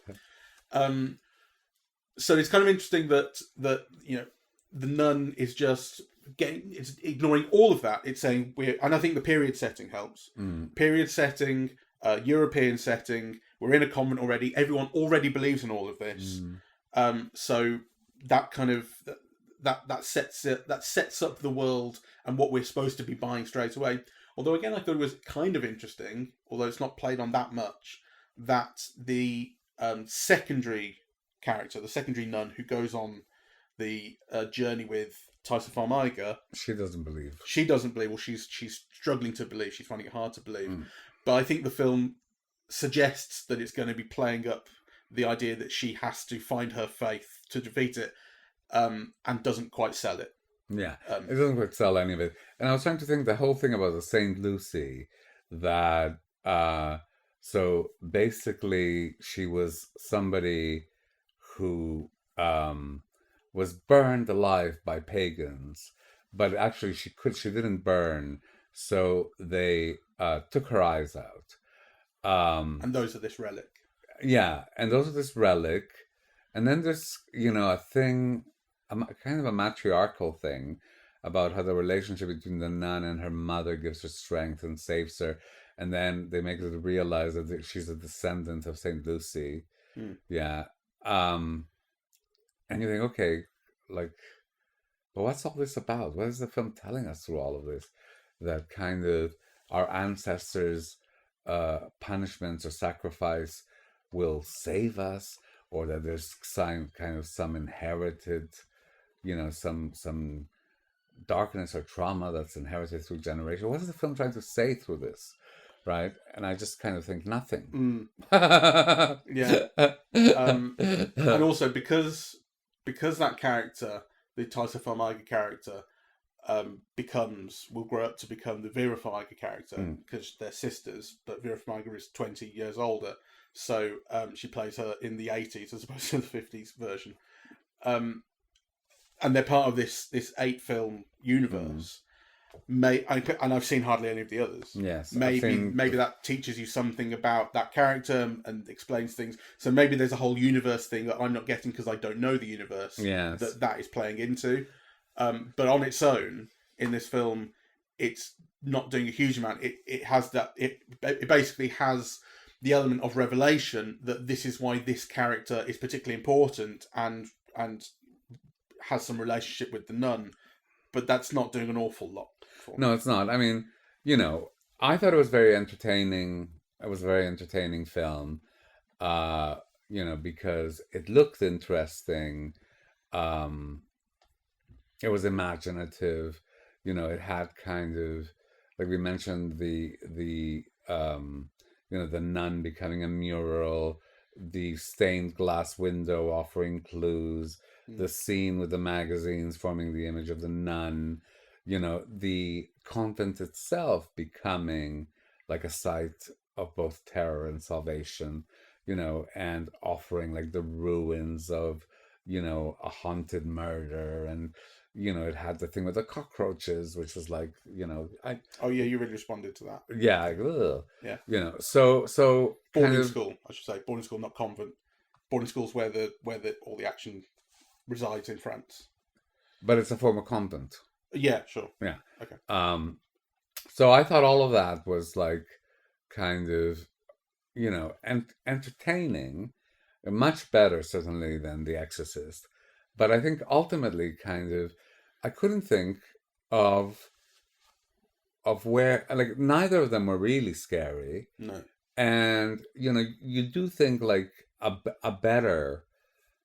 So it's kind of interesting that the Nun is just it's ignoring all of that. It's saying and I think the period setting helps. Period setting, European setting. We're in a convent already. Everyone already believes in all of this. So that kind of that sets up the world and what we're supposed to be buying straight away. Although again, I thought it was kind of interesting, although it's not played on that much, that the secondary character, the secondary nun who goes on the journey with Taissa Farmiga, she doesn't believe. Well, she's struggling to believe. She's finding it hard to believe. But I think the film suggests that it's going to be playing up the idea that she has to find her faith to defeat it, and doesn't quite sell it. Yeah, it doesn't quite sell any of it. And I was trying to think the whole thing about the Saint Lucy, that so basically she was somebody who was burned alive by pagans, but actually she didn't burn, so they took her eyes out. And those are this relic. Yeah, and those are this relic. And then there's, a thing, kind of a matriarchal thing about how the relationship between the nun and her mother gives her strength and saves her. And then they make her realize that she's a descendant of St. Lucy. Yeah. And you think, okay, but what's all this about? What is the film telling us through all of this? That kind of our ancestors' punishments or sacrifice will save us, or that there's some inherited, some darkness or trauma that's inherited through generation. What is the film trying to say through this? Right? And I just kind of think nothing. Yeah. And also because that character, the Taissa Farmiga character, will grow up to become the Vera Farmiga character because they're sisters, but Vera Farmiga is 20 years older, so she plays her in the 80s as opposed to the 50s version. And they're part of this 8-film universe. And I've seen hardly any of the others. Yes, maybe that teaches you something about that character and explains things. So maybe there's a whole universe thing that I'm not getting because I don't know the universe. Yes. that is playing into. But on its own, in this film, it's not doing a huge amount. It has that. It basically has the element of revelation that this is why this character is particularly important and has some relationship with the nun. But that's not doing an awful lot. No, it's not. I mean, I thought it was very entertaining. It was a very entertaining film, because it looked interesting. It was imaginative. It had kind of, like we mentioned, the nun becoming a mural, the stained glass window offering clues, the scene with the magazines forming the image of the nun, the convent itself becoming like a site of both terror and salvation, and offering like the ruins of, a haunted murder. And, it had the thing with the cockroaches, which was like, Oh yeah, you really responded to that. Yeah. Ugh. Yeah. So boarding school, I should say. Boarding school, not convent. Boarding school's where all the action resides in France. But it's a form of convent. Yeah, sure. Yeah. Okay. So I thought all of that was like kind of, entertaining, much better certainly than The Exorcist. But I think ultimately kind of, I couldn't think of where, like, neither of them were really scary. No. And, you do think like a better,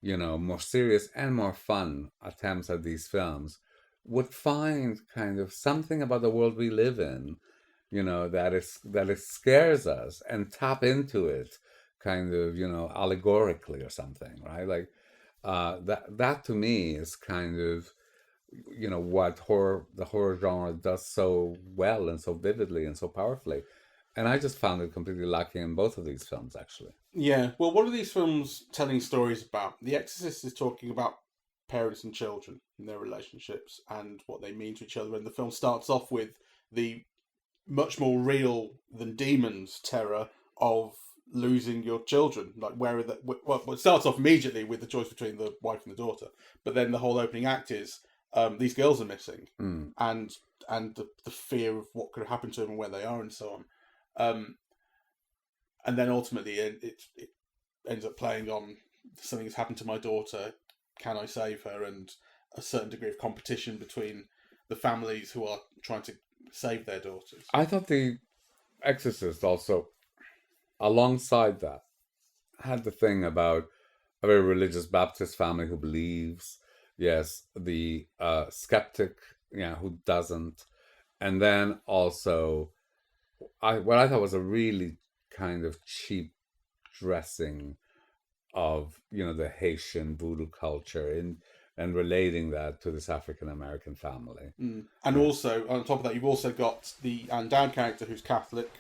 more serious and more fun attempts at these films would find kind of something about the world we live in, that it scares us and tap into it kind of, allegorically or something, right? Like, that to me is kind of, what the horror genre does so well and so vividly and so powerfully. And I just found it completely lacking in both of these films, actually. Yeah. Well, what are these films telling stories about? The Exorcist is talking about parents and children and their relationships and what they mean to each other. And the film starts off with the much more real than demons terror of losing your children. Like, it starts off immediately with the choice between the wife and the daughter. But then the whole opening act is these girls are missing. And the fear of what could happen to them and where they are and so on. And then ultimately it ends up playing on something has happened to my daughter, can I save her, and a certain degree of competition between the families who are trying to save their daughters. I thought The Exorcist also, alongside that, had the thing about a very religious Baptist family who believes, yes, the skeptic, who doesn't, and then also what I thought was a really kind of cheap dressing of, the Haitian voodoo culture and relating that to this African American family. And also, on top of that, you've also got the Anne Dowd character who's Catholic,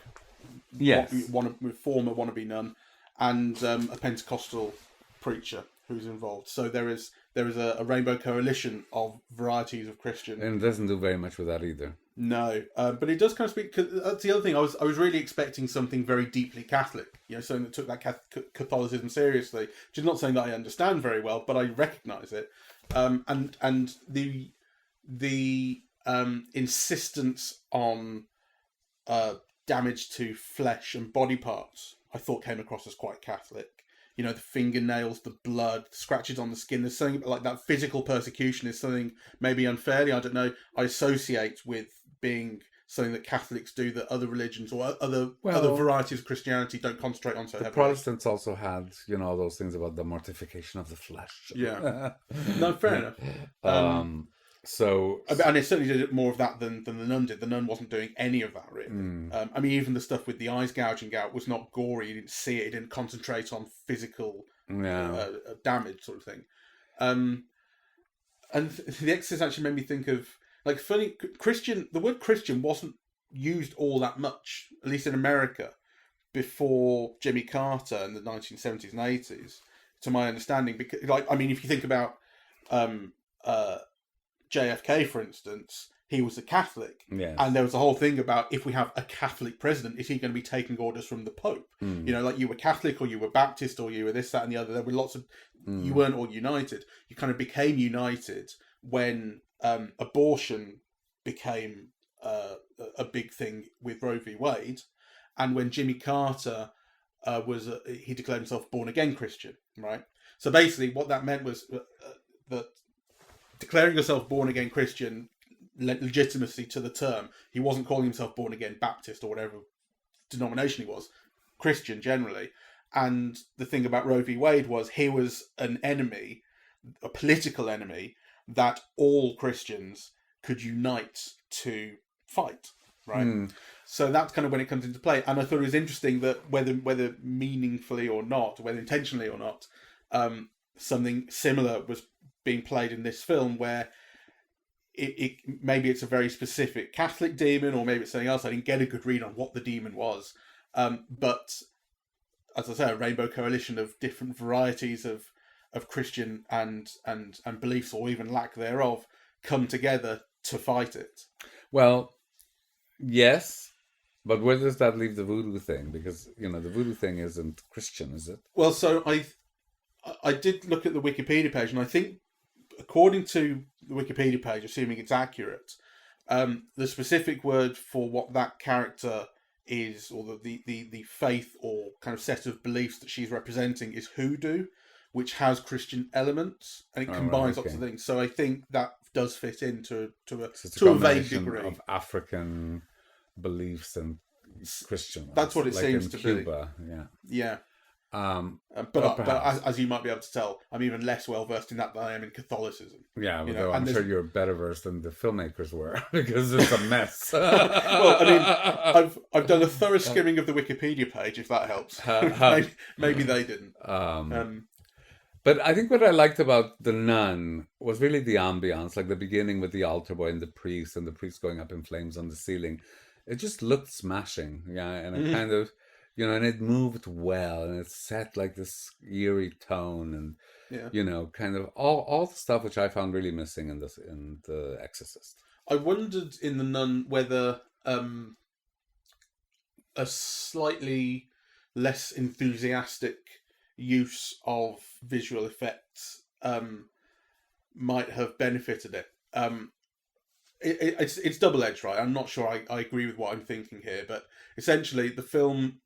yes, former wannabe nun, and a Pentecostal preacher who's involved. So there is a rainbow coalition of varieties of Christian. And it doesn't do very much with that either. No, but it does kind of speak. Cause that's the other thing. I was really expecting something very deeply Catholic. Something that took that Catholicism seriously. Which is not something that I understand very well, but I recognise it. And the insistence on damage to flesh and body parts, I thought came across as quite Catholic. The fingernails, the blood, scratches on the skin. There's something like that. Physical persecution is something maybe unfairly, I don't know, I associate with being something that Catholics do that other religions or other varieties of Christianity don't concentrate on so heavily. Protestants also had, those things about the mortification of the flesh. Yeah. No, fair enough. And it certainly did more of that than the nun did. The nun wasn't doing any of that, really. Even the stuff with the eyes gouging out was not gory. You didn't see it. It didn't concentrate on physical damage, sort of thing. And The Exorcist actually made me think of Like, funny, the word Christian wasn't used all that much, at least in America, before Jimmy Carter in the 1970s and 80s, to my understanding. Because, like, I mean, if you think about JFK, for instance, he was a Catholic. Yes. And there was a whole thing about, if we have a Catholic president, is he going to be taking orders from the Pope? You know, like, you were Catholic or you were Baptist or you were this, that, and the other. There were lots of... You weren't all united. You kind of became united when abortion became a big thing with Roe v. Wade. And when Jimmy Carter he declared himself born-again Christian, right? So basically what that meant was that declaring yourself born-again Christian lent legitimacy to the term. He wasn't calling himself born-again Baptist or whatever denomination he was, Christian generally. And the thing about Roe v. Wade was he was an enemy, a political enemy, that all Christians could unite to fight, right? So that's kind of when it comes into play. And I thought it was interesting that whether meaningfully or not, whether intentionally or not, something similar was being played in this film, where it maybe it's a very specific Catholic demon, or maybe it's something else. I didn't get a good read on what the demon was, but as I say, a rainbow coalition of different varieties of Christian and beliefs, or even lack thereof, come together to fight it. Well, yes, but where does that leave the voodoo thing? Because, you know, the voodoo thing isn't Christian, is it? Well, so I did look at the Wikipedia page, and I think, according to the Wikipedia page, assuming it's accurate, the specific word for what that character is, or the faith or kind of set of beliefs that she's representing, is hoodoo, which has Christian elements, and it combines lots of things. So I think that does fit into a vague degree of African beliefs and Christian ones. That's what it seems to Cuba, be. Yeah. Yeah. But as you might be able to tell, I'm even less well versed in that than I am in Catholicism. Yeah, although I'm sure you're better versed than the filmmakers were, because it's a mess. Well, I mean, I've done a thorough skimming of the Wikipedia page, if that helps. Maybe they didn't. But I think what I liked about The Nun was really the ambiance, like the beginning with the altar boy and the priest going up in flames on the ceiling. It just looked smashing, yeah, and it kind of, you know, and it moved well, and it set like this eerie tone, and you know, kind of all the stuff which I found really missing in the Exorcist. I wondered in The Nun whether a slightly less enthusiastic use of visual effects might have benefited it. It's double-edged, right? I'm not sure I agree with what I'm thinking here, but essentially the film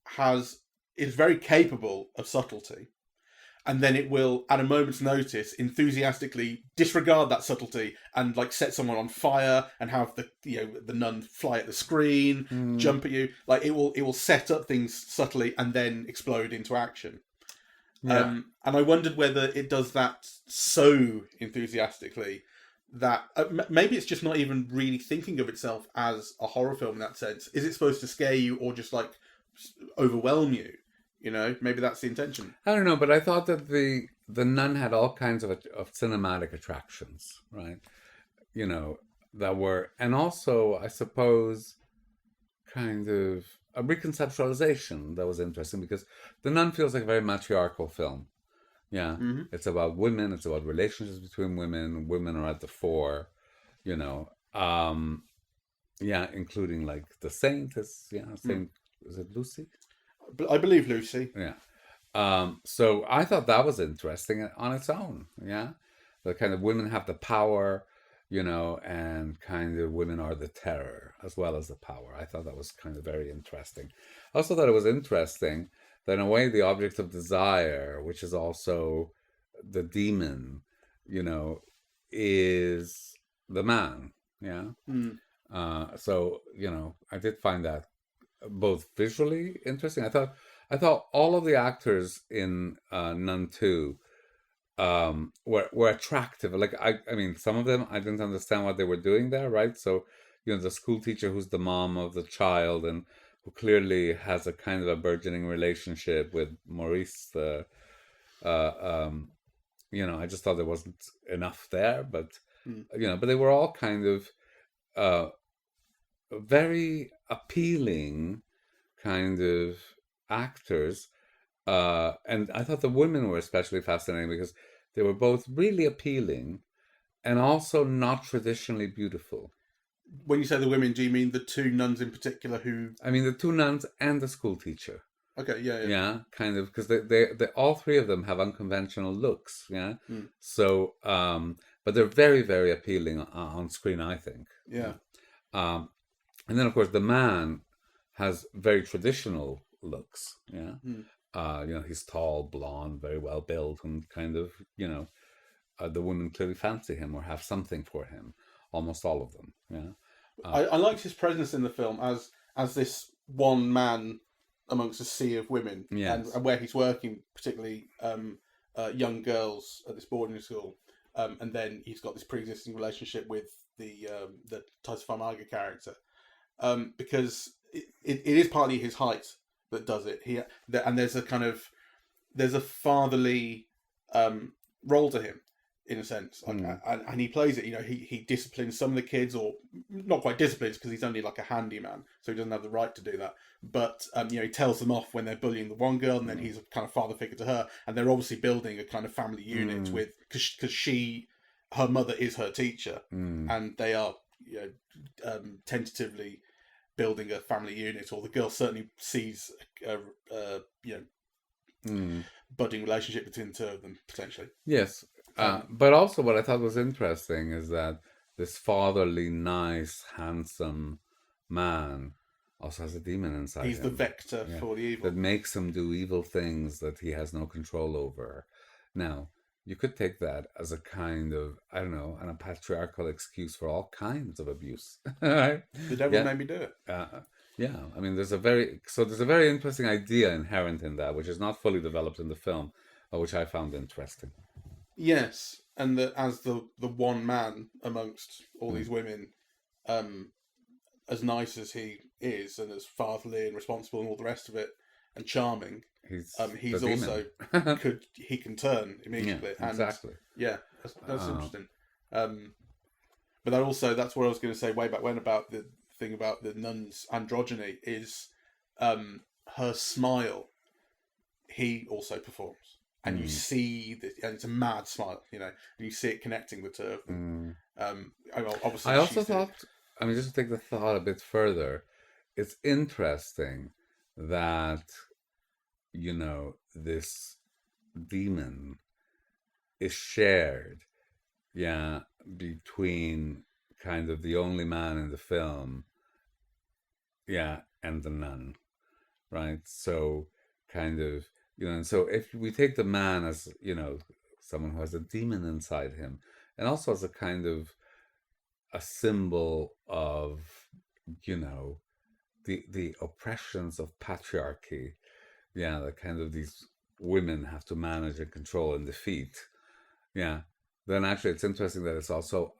is very capable of subtlety, and then it will, at a moment's notice, enthusiastically disregard that subtlety and like set someone on fire and have the nun fly at the screen, jump at you. Like it will set up things subtly and then explode into action. Yeah. And I wondered whether it does that so enthusiastically that maybe it's just not even really thinking of itself as a horror film in that sense. Is it supposed to scare you or just like overwhelm you? You know, maybe that's the intention. I don't know, but I thought that the Nun had all kinds of cinematic attractions, right? You know, that were, and also, I suppose, kind of a reconceptualization that was interesting, because The Nun feels like a very matriarchal film. Yeah, It's about women. It's about relationships between women. Women are at the fore, you know. Including like the saint is Saint. Is it Lucy? I believe Lucy. Yeah. So I thought that was interesting on its own. Yeah, the kind of women have the power, you know, and kind of women are the terror as well as the power. I thought that was kind of very interesting. I also thought it was interesting that in a way the object of desire, which is also the demon, you know, is the man. Yeah. So, you know, I did find that both visually interesting. I thought all of the actors in Nun II were attractive. Like I mean, some of them I didn't understand what they were doing there, right? So, you know, the school teacher who's the mom of the child and who clearly has a kind of a burgeoning relationship with Maurice. You know, I just thought there wasn't enough there, but you know, but they were all kind of very appealing kind of actors. And I thought the women were especially fascinating because they were both really appealing and also not traditionally beautiful. When you say the women, do you mean the two nuns in particular who... I mean, the two nuns and the school teacher. Okay, yeah. Yeah, kind of, because they all three of them have unconventional looks, yeah? So, but they're very, very appealing on screen, I think. Yeah. And then, of course, the man has very traditional looks, yeah? He's tall, blonde, very well built, and kind of, the women clearly fancy him or have something for him. Almost all of them, yeah. I liked his presence in the film as this one man amongst a sea of women, yes. and where he's working, particularly young girls at this boarding school, and then he's got this pre-existing relationship with the Tyson Farmiga character, because it is partly his height that does it. And there's a fatherly role to him, in a sense, and he plays it. He disciplines some of the kids, or not quite disciplines, because he's only like a handyman, so he doesn't have the right to do that. But he tells them off when they're bullying the one girl, and then he's a kind of father figure to her, and they're obviously building a kind of family unit because her mother is her teacher, and they are tentatively building a family unit, or the girl certainly sees a budding relationship between the two of them, potentially. Yes. But also what I thought was interesting is that this fatherly, nice, handsome man also has a demon inside He's him. the vector for the evil. That makes him do evil things that he has no control over. Now, you could take that as a kind of, I don't know, a patriarchal excuse for all kinds of abuse. Right? The devil made me do it. Yeah, I mean, there's a very interesting idea inherent in that, which is not fully developed in the film, which I found interesting. Yes, and as the one man amongst all these women, as nice as he is, and as fatherly and responsible and all the rest of it, and charming, he's also he can turn immediately. Yeah, exactly. And that's interesting. But that's what I was going to say way back when about the thing about the nun's androgyny is her smile. He also performs. And you see that, and it's a mad smile, and you see it connecting the two of them. Obviously, I also thought, just to take the thought a bit further, it's interesting that, this demon is shared, between kind of the only man in the film, and the nun, right? So, kind of, and so if we take the man as, someone who has a demon inside him, and also as a kind of a symbol of, the oppressions of patriarchy, that kind of these women have to manage and control and defeat, then actually it's interesting that it's also,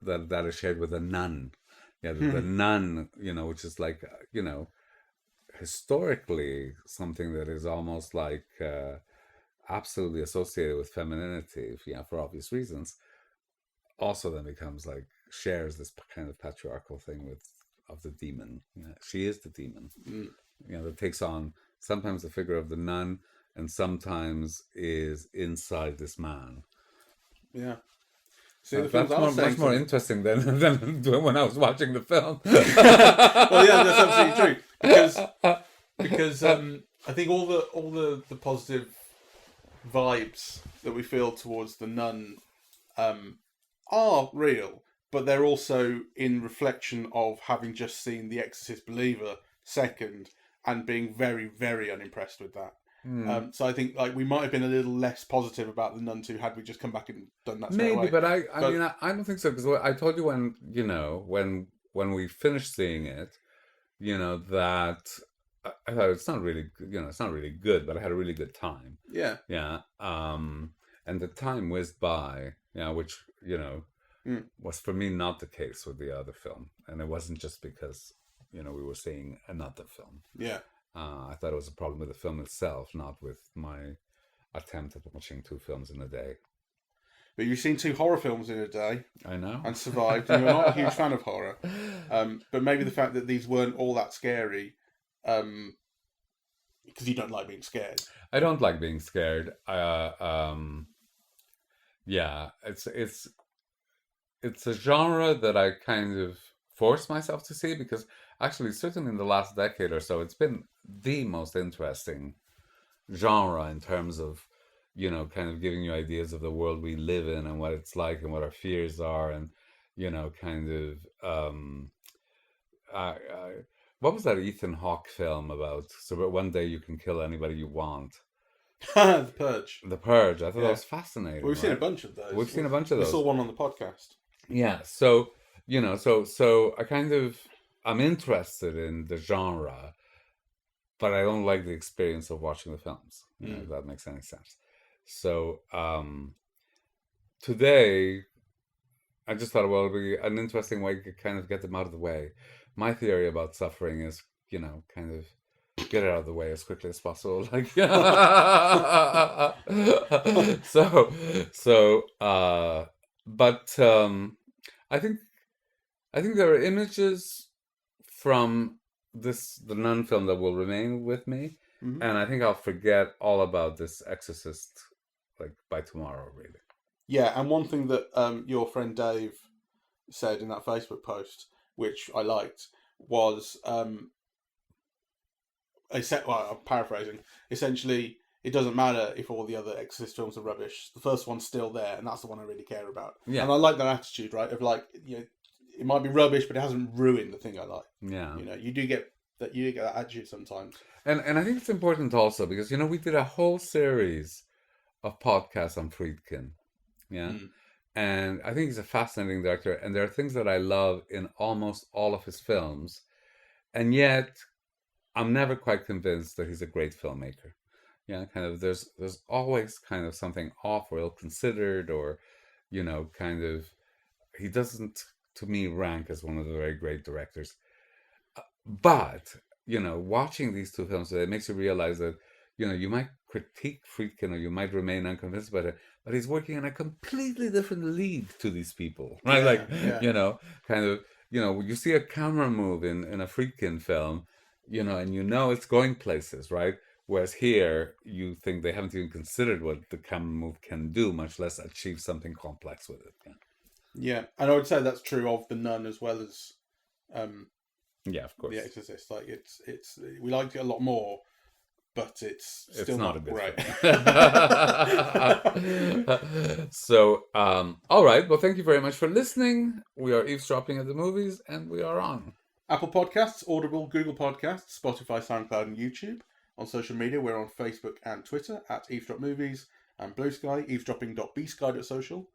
that is shared with a nun. The nun, which is like, historically something that is almost like absolutely associated with femininity, for obvious reasons, also then becomes like shares this kind of patriarchal thing of the demon. She is the demon. That takes on sometimes the figure of the nun and sometimes is inside this man. Yeah. See, that's much more interesting than when I was watching the film. Well, yeah, that's absolutely true. Because I think all the positive vibes that we feel towards the nun are real, but they're also in reflection of having just seen The Exorcist Believer second and being very, very unimpressed with that. So I think we might have been a little less positive about the Nun II had we just come back and done that straight away. But I don't think so, because I told you when we finished seeing it, that I thought it's not really good, but I had a really good time. Yeah. And the time whizzed by, which was for me not the case with the other film, and it wasn't just because we were seeing another film. Yeah. I thought it was a problem with the film itself, not with my attempt at watching two films in a day. but you've seen 2 horror films in a day. I know. And survived, and you're not a huge fan of horror. But maybe the fact that these weren't all that scary, because you don't like being scared. I don't like being scared. Yeah, it's a genre that I kind of force myself to see because actually, certainly in the last decade or so, it's been the most interesting genre in terms of, kind of giving you ideas of the world we live in and what it's like and what our fears are and, kind of, what was that Ethan Hawke film about? So that one day you can kill anybody you want. The Purge. The Purge. I thought that was fascinating. Well, we've seen a bunch of those. We've seen a bunch of those. We saw one on the podcast. Yeah. So, so I kind of, I'm interested in the genre, but I don't like the experience of watching the films. If that makes any sense. So, today, I just thought, well, it would be an interesting way to kind of get them out of the way. My theory about suffering is, kind of get it out of the way as quickly as possible. Like, but I think there are images from the Nun film that will remain with me, and I think I'll forget all about this Exorcist like by tomorrow, really. Yeah, and one thing that your friend Dave said in that Facebook post, which I liked, was I'm paraphrasing. Essentially, it doesn't matter if all the other Exorcist films are rubbish. The first one's still there, and that's the one I really care about. Yeah. And I like that attitude, right? Of like, it might be rubbish, but it hasn't ruined the thing I like. Yeah. You do get that attitude sometimes. And I think it's important also because we did a whole series of podcasts on Friedkin. Yeah. And I think he's a fascinating director, and there are things that I love in almost all of his films, and yet I'm never quite convinced that he's a great filmmaker. Yeah, kind of there's always kind of something off or ill-considered, or kind of he doesn't, to me, rank as one of the very great directors. But watching these 2 films today makes you realize that you might critique Friedkin or you might remain unconvinced about it, but he's working in a completely different league to these people, right? Kind of, you see a camera move in a Friedkin film, and it's going places, right? Whereas here, you think they haven't even considered what the camera move can do, much less achieve something complex with it. Yeah, and I would say that's true of The Nun as well as, yeah, of course, The Exorcist. Like it's we liked it a lot more. But it's still not a good right. So, all right. Well, thank you very much for listening. We are eavesdropping at the movies, and we are on Apple Podcasts, Audible, Google Podcasts, Spotify, SoundCloud, and YouTube. On social media, we're on Facebook and Twitter at Eavesdrop Movies, and Blue Sky, eavesdropping.bsky.social.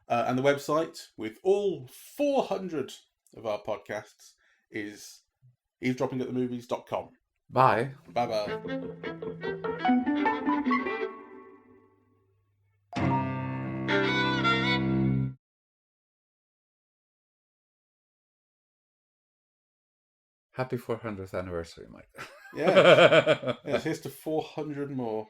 And the website with all 400 of our podcasts is eavesdroppingatthemovies.com. Bye. Bye-bye. Happy 400th anniversary, Mike. Yes. Here's to 400 more.